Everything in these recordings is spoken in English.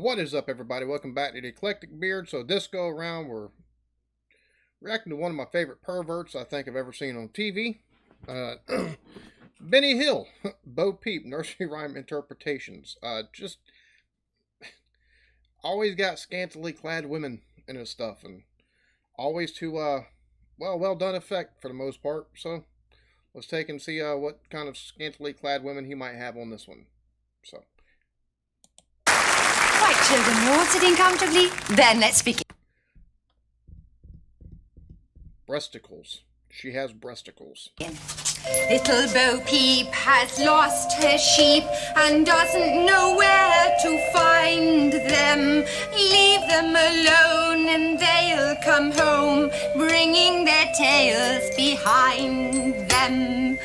What is up, everybody? Welcome back to the Eclectic Beard. So this go around, we're reacting to one of my favorite perverts I think I've ever seen on TV. Benny Hill, Bo Peep, Nursery Rhyme Interpretations. Just always got scantily clad women in his stuff, and always to well done effect for the most part. So let's take and see what kind of scantily clad women he might have on this one. So. Right, children, you're all sitting comfortably? Then let's begin. Breasticles. She has breasticles. Little Bo Peep has lost her sheep and doesn't know where to find them. Leave them alone and they'll come home, bringing their tails behind them.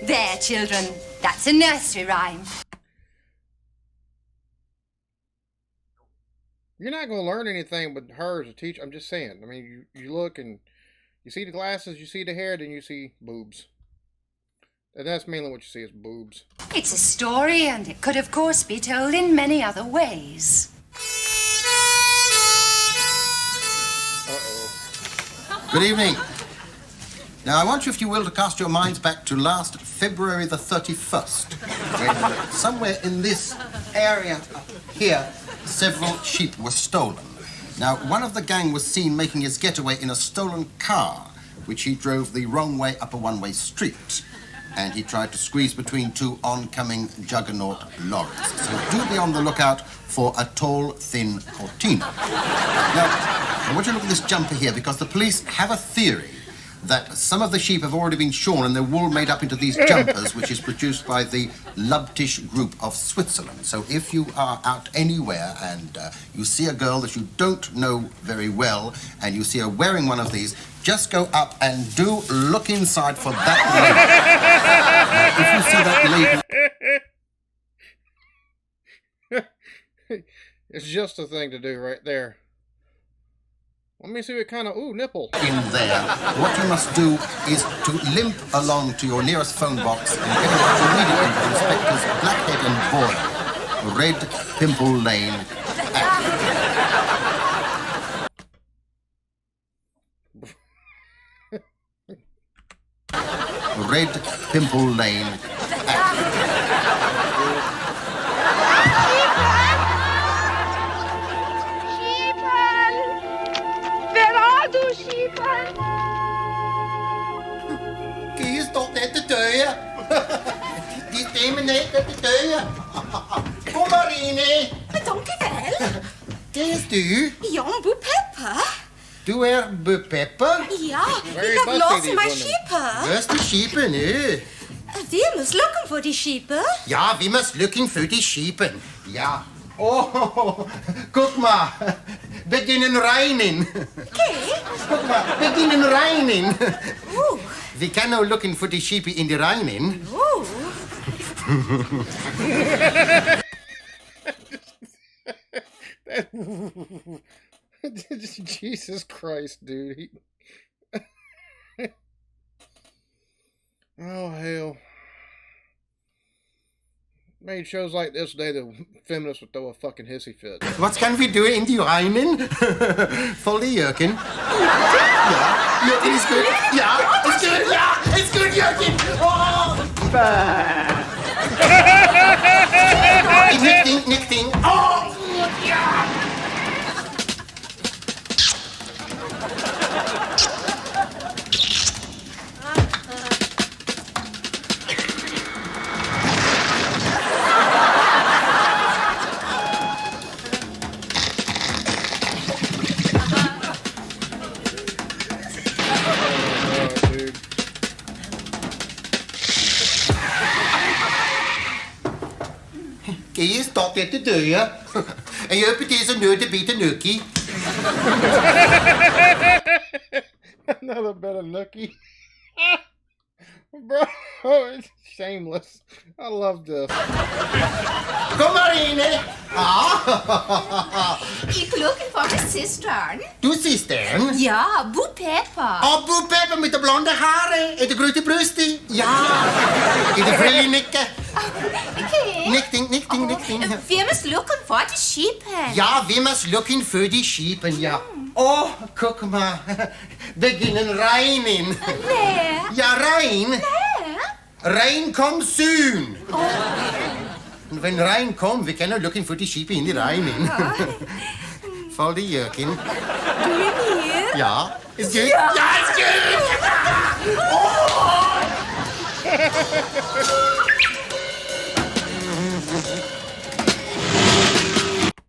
There, children, that's a nursery rhyme. You're not going to learn anything with her as a teacher. I'm just saying. I mean, you look and you see the glasses, you see the hair, then you see boobs. And that's mainly what you see is boobs. It's a story, and it could, of course, be told in many other ways. Uh-oh. Good evening. Now, I want you, if you will, to cast your minds back to last February the 31st, when somewhere in this area here, several sheep were stolen. Now, one of the gang was seen making his getaway in a stolen car, which he drove the wrong way up a one-way street. And he tried to squeeze between two oncoming juggernaut lorries. So do be on the lookout for a tall, thin Cortina. Now, I want you to look at this jumper here, because the police have a theory that some of the sheep have already been shorn and their wool made up into these jumpers, which is produced by the Lubtish group of Switzerland. So if you are out anywhere and you see a girl that you don't know very well and you see her wearing one of these, just go up and do look inside for that lady. If you see that lady... It's just a thing to do right there. Let me see what kind of, nipple. In there, what you must do is to limp along to your nearest phone box and get it immediately to Inspectors Blackhead and Boyle, Red Pimple Lane. Red Pimple Lane. Kan je stop net te deuren? Die stemmen net te deuren. Kom maar in, hè. Dankjewel. Wie is du? Ja, Bo Pepper. Du er Bo Peep? Ja, ik heb lost my sheep. Waar is de sheepen, hè? We must looking for the sheep. Ja, we must looking for the sheepen. Ja. Oh, guck mal. Beginnen reinen. Okay. Guck mal, beginnen reinen. Oeh. We can now looking for the sheepie in the reinen. Oeh. Jesus Christ, dude. Oh, hell. Made shows like this today, the feminists would throw a fucking hissy fit. What can we do in the reinen? Vol die jurken. Ja, jurken is good. Ja, it's good. Ja, it's good, jurken. Oh. Nick ding. Oh, ja. Kan je stop dit te deuren? En je hebt deze neute biedt een nukkie. Another bit of nookie. Bro, it's shameless. I love this. Kom maar in, hè. Ik looking for my sister. Du sister? Ja, Bo Pepper. Oh, Bo Peep met de blonde haren en de grote brusten. Ja. En de frille nikken. Okay. Nichting. Wir müssen looken for the sheepen. Ja, wir müssen looking für die Schiepen, ja. Oh, guck mal. Beginnen reinen. Nee. Ja, rein. Nee. Rain comes soon. Und wenn Rain kommt, wir können looking for die Schiepen in die Reinen. Voll die Jürgen. Do you hear? Ja, ist gut. Ja, ist gut.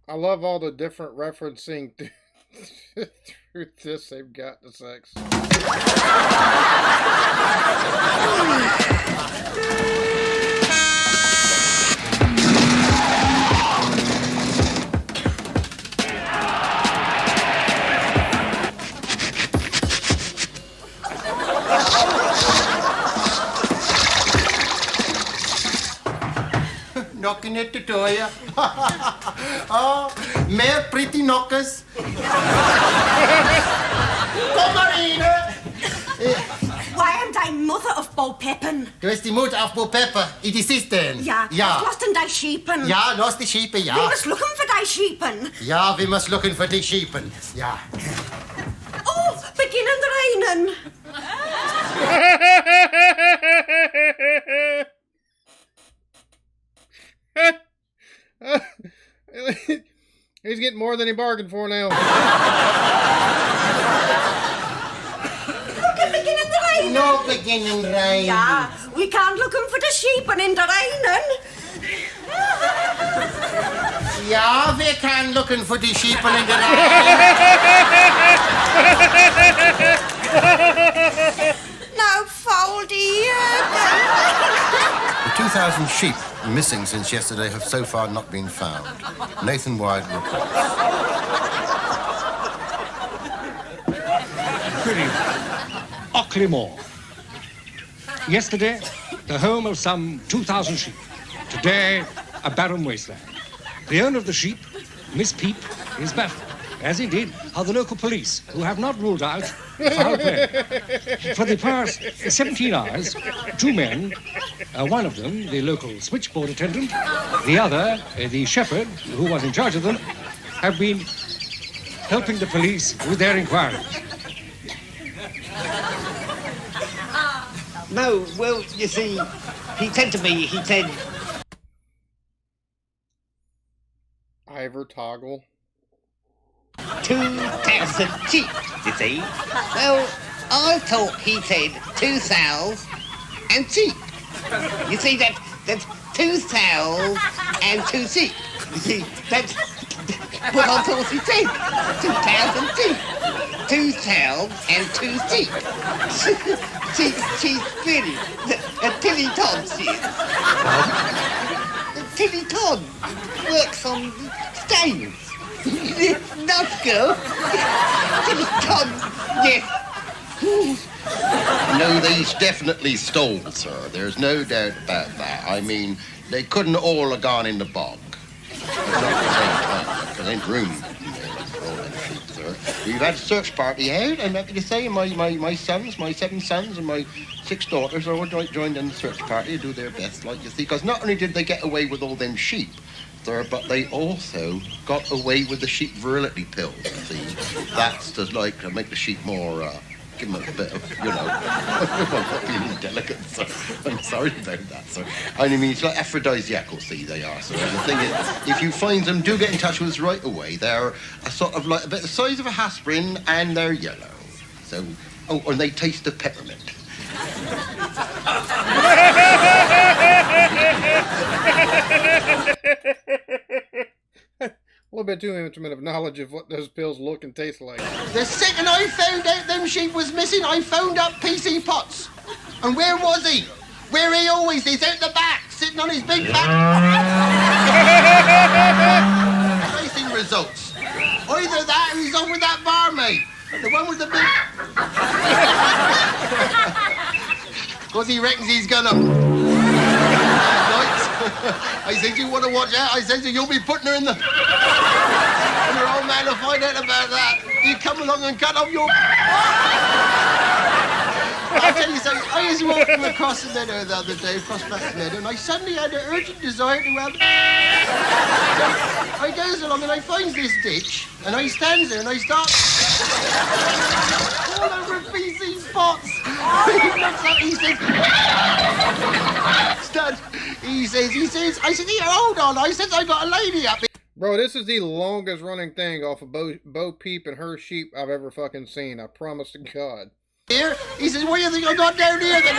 I love all the different referencing through this they've got to sex. Knocking at the door, yeah. Oh, mehr pretty knockers. Komm, Marine. Why am I mother of Bo Peppen? Du bist die Mutter auf Bo Pepper. Die Sister. Ja, Ja. lost in die sheepen. Ja, los die Schiepen, ja. We must looking for die sheepen. Ja, wir müssen looking für die Schiepen. Ja. Oh, beginnen reinen. He's getting more than he bargained for now. Beginnen reinen. No beginnen rein. Ja, we can't looking for the sheepen in the reinen. Ja, wir können looking für die Schiepen in der Rein. Now fold The 2,000 sheep missing since yesterday have so far not been found. Nathan Wide reports. Good evening. Ockley Moor. Yesterday, the home of some 2,000 sheep. Today, a barren wasteland. The owner of the sheep, Miss Peep, is baffled, as indeed are the local police, who have not ruled out foul play. For the past 17 hours, two men, one of them, the local switchboard attendant, the other, the shepherd, who was in charge of them, have been helping the police with their inquiries. No, well, you see, he said to me, he said, Ivor Toggle. 2,000 sheep, you see. Well, I thought he said 2,000 and sheep. You see, that's 2,000 and 2 sheep. You see, that's what I thought he said. 2,000 sheep. 2,000 and 2 sheep. She's pretty. A Tilly Todd, she is. Tilly Todd works on stains. Not girl. Tilly Todd, yes. No, these definitely stole, sir. There's no doubt about that. I mean, they couldn't all have gone in the bog. But not at the same time. There ain't room for all them sheep, sir. We've had a search party out, I'm happy to say, my sons, my 7 sons and my 6 daughters all joined in the search party to do their best, like you see, because not only did they get away with all them sheep, sir, but they also got away with the sheep virility pills, you see. That's to, like, to make the sheep more, give them a bit of, you know, I'm not being delicate, sir. I'm sorry about that, sir. I mean, it's like aphrodisiacal, see, they are, sir. And the thing is, if you find them, do get in touch with us right away. They're a sort of like, about the size of a aspirin, and they're yellow. So, oh, and they taste of peppermint. A little bit too intimate of knowledge of what those pills look and taste like. The second I found out them sheep was missing, I phoned up PC Potts. And where was he? Where he always is, out the back, sitting on his big back. Tracing results. Either that or he's on with that barmaid. The one with the big... Because he reckons he's gonna... I said, you want to watch out? I said, you'll be putting her in the... And your old man will find out about that. You come along and cut off your... I'll tell you something. I was walking across the meadow the other day, across Black's meadow, and I suddenly had an urgent desire to have... I goes along and I finds this ditch, and I stands there and I start... all over feces spots. He looks up, he says... Stud, he says, I said, here, hold on. I said, I got a lady up here. Bro, this is the longest running thing off of Bo Peep and her sheep I've ever fucking seen. I promise to God. Here, he says, what do you think I got down here then?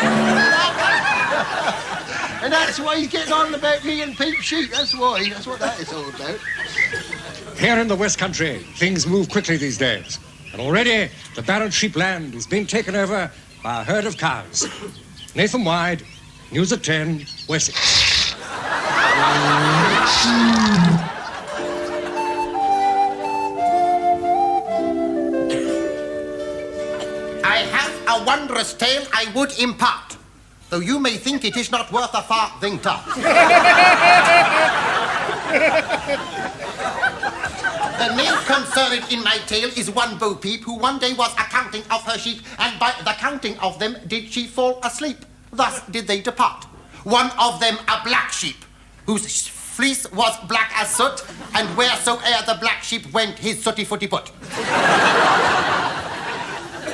And that's why he's getting on about me and Peep sheep. That's why. That's what that is all about. Here in the West Country, things move quickly these days. And already, the barren sheep land is being taken over by a herd of cows. Nathan Wide, News at 10, Wessex. I have a wondrous tale I would impart, though you may think it is not worth a farthing tot. The name concerned in my tale is one Bo Peep, who one day was a-counting of her sheep, and by the counting of them did she fall asleep. Thus did they depart. One of them a black sheep, whose fleece was black as soot, and wheresoe'er the black sheep went, his sooty-footy put.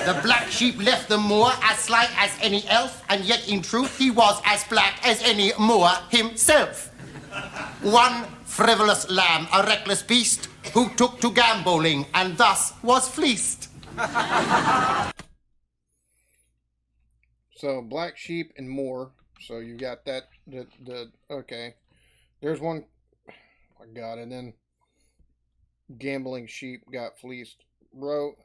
The black sheep left the moor as sly as any elf, and yet in truth he was as black as any moor himself. One frivolous lamb, a reckless beast, who took to gambolling and thus was fleeced. So black sheep and moor. So you got that. Okay. There's one. Oh my God, and then gambling sheep got fleeced. Bro.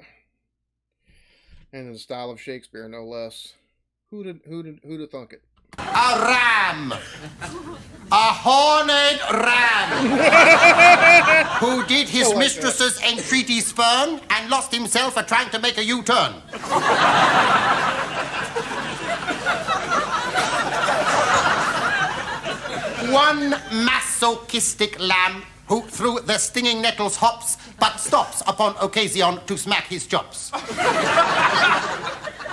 And in the style of Shakespeare, no less. Who'd thunk it? A ram, a horned ram, who did his mistress's entreaty spurn and lost himself a trying to make a U-turn. One masochistic lamb who through the stinging nettles hops, but stops upon occasion to smack his chops.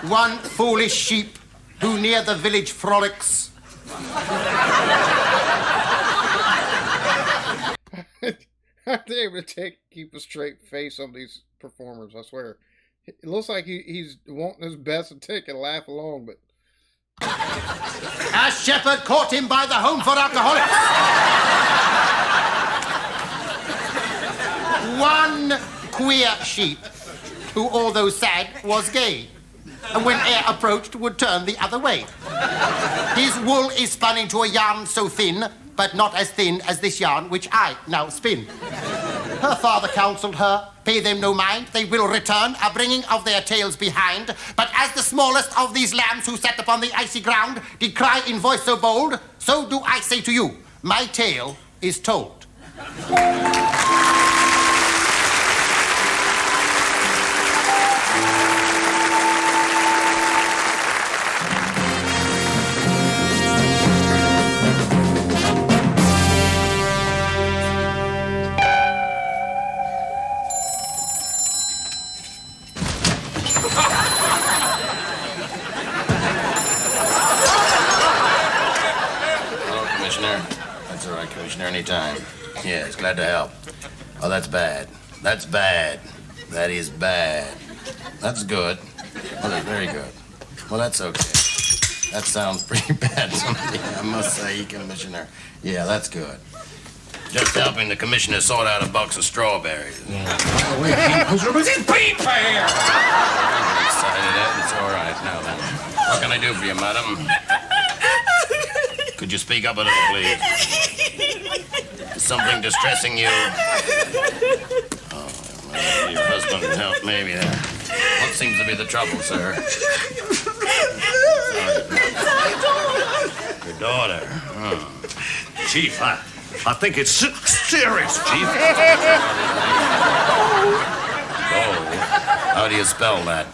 One foolish sheep who near the village frolics. I'm able to keep a straight face on these performers, I swear. It looks like he's wanting his best to take a laugh along, but... A shepherd caught him by the home for alcoholics. One queer sheep who, although sad, was gay, and when air approached would turn the other way. His wool is spun into a yarn so thin, but not as thin as this yarn which I now spin. Her father counselled her, pay them no mind, they will return, a bringing of their tails behind. But as the smallest of these lambs who sat upon the icy ground did cry in voice so bold, so do I say to you, my tale is told. Anytime. Yes, glad to help. Oh, that's bad. That's bad. That is bad. That's good. Oh, that's very good. Well, that's okay. That sounds pretty bad to me, I must say, Commissioner. Yeah, that's good. Just helping the commissioner sort out a box of strawberries. Oh, wait, who's Peep here? I'm excited, Ed. It's all right. Now then, what can I do for you, madam? Could you speak up a little, please? Is something distressing you? Oh, well, your husband can help maybe there. What seems to be the trouble, sir? Your daughter. Oh. Chief, I think it's serious, Chief. Oh, how do you spell that?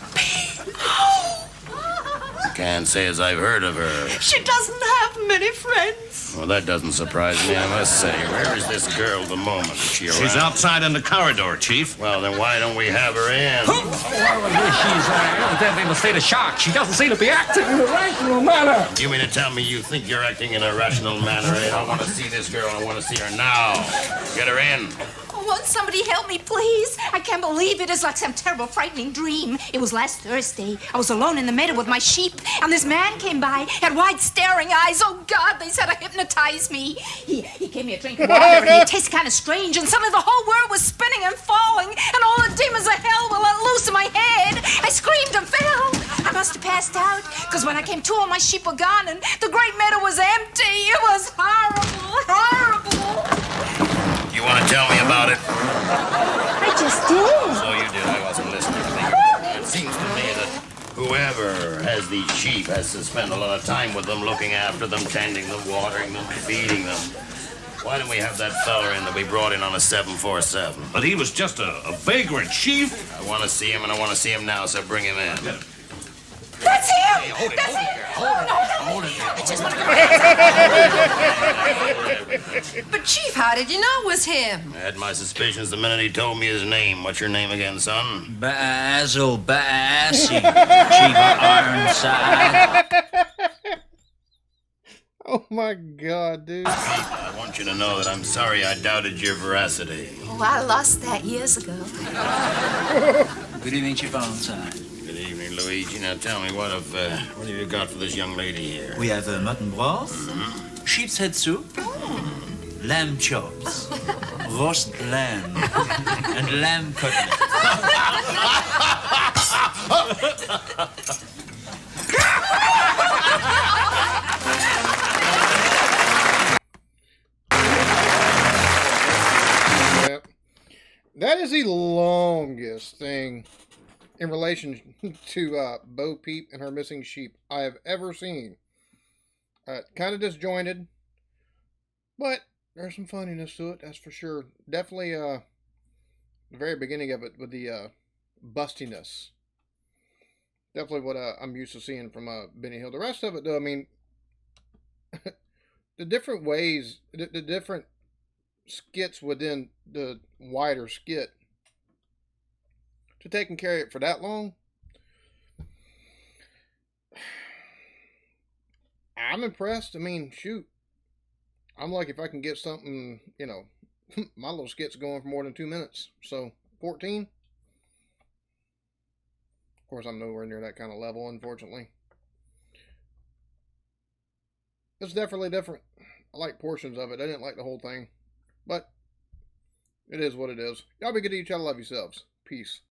Can't say as I've heard of her. She doesn't have many friends. Well, that doesn't surprise me, I must say. Where is this girl at the moment? Is she around? She's outside in the corridor, Chief. Well, then why don't we have her in? She's evidently in a state of shock. She doesn't seem to be acting in a rational manner. You mean to tell me you think you're acting in a rational manner, eh? I want to see this girl. I want to see her now. Get her in. Oh, won't somebody help me, please? I can't believe it. It's like some terrible, frightening dream. It was last Thursday. I was alone in the meadow with my sheep, and this man came by, had wide, staring eyes. Oh, God, they said I hypnotized me. He gave me a drink of water, and it tasted kind of strange, and suddenly the whole world was spinning and falling, and all the demons of hell were let loose in my head. I screamed and fell. I must have passed out, because when I came to, all my sheep were gone, and the great meadow was empty. It was horrible, horrible. You want to tell me about it? I just did. So you did. I wasn't listening. It seems to me that whoever has these sheep has to spend a lot of time with them, looking after them, tending them, watering them, feeding them. Why didn't we have that fella in that we brought in on a 747? But he was just a vagrant, Chief. I want to see him, and I want to see him now, so bring him in. That's him! Hey, hold it, That's hold it, him! girl. Hold it, hold it. I just want to go. But, Chief, how did you know it was him? I had my suspicions the minute he told me his name. What's your name again, son? Basil Bassi, Chief Ironside. Oh my God, dude. I want you to know that I'm sorry I doubted your veracity. Oh, I lost that years ago. Good evening, Chief Ironside. Good evening, Luigi. Now tell me, what have you got for this young lady here? We have mutton broth, sheep's head soup, lamb chops, roast lamb, and lamb cutlets. Yep. That is the longest thing in relation to Bo Peep and her missing sheep I have ever seen. Kind of disjointed, but there's some funniness to it, that's for sure. Definitely the very beginning of it with the bustiness. Definitely what I'm used to seeing from Benny Hill. The rest of it, though, I mean, the different ways, the different skits within the wider skit, to take and carry it for that long, I'm impressed. I mean, shoot, I'm like, if I can get something, you know, my little skit's going for more than 2 minutes. So 14. Of course, I'm nowhere near that kind of level, unfortunately. It's definitely different. I like portions of it. I didn't like the whole thing, but it is what it is. Y'all be good to each other. Love yourselves. Peace.